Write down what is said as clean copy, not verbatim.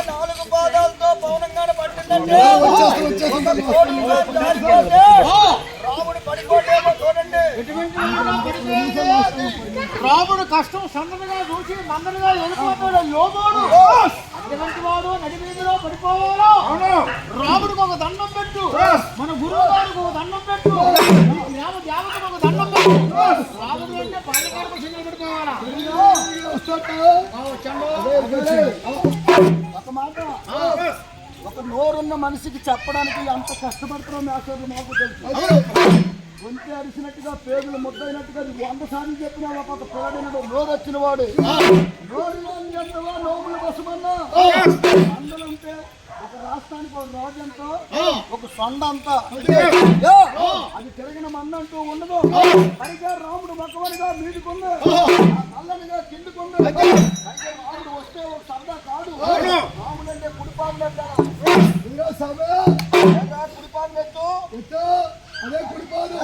నాలుగు పాదాలతో పౌనంగానే పట్టిందంటే రాముడు పడిపోతేమో చూడండి. రాముడు కష్టం సందడిగా చూసి మందడిగా వెళ్ళిపోతాడు యోగుడు. అటువంటి వాడు నడిమీదలో పడిపోవాలో రాముడికి ఒక దండం పెట్టు, మన గురువు గారికి ఒక దండం పెట్టు, గ్రామ దేవతకు ఒక దండం పెట్టు. రాముడు అంటే పాలకాడ సింగలు పెట్టుకోవాలా? ఒక మాట, ఒక నోరున్న మనిషికి చెప్పడానికి ఎంత కష్టపడుతున్నాం మేస్టర్లు మాకు తెలుసు. వంటి అరిసినట్టుగా పేగులు ముద్దయినట్టుగా 100 సార్లు చెప్పినా ఒక పిల్లడినడు నోరు వచ్చిన వాడు నోరు నోములు బసమన్నా అందరూ ఉంటే ఒక రాష్ట్రానికి ఒక రాజ్యంతో ఒక సొండ అంతా అది తిరిగిన మందంటూ ఉండదు. సరిగా రాముడు మొక్కవనిగా మీదుకుంది, నల్లనిగా కిందుకుంది. రాముడు వస్తే ఒక సరదా కాదు. రాముడు అంటే కుడిపాలు కుడిపాలు ఎత్తు, అదే కుడిపాలు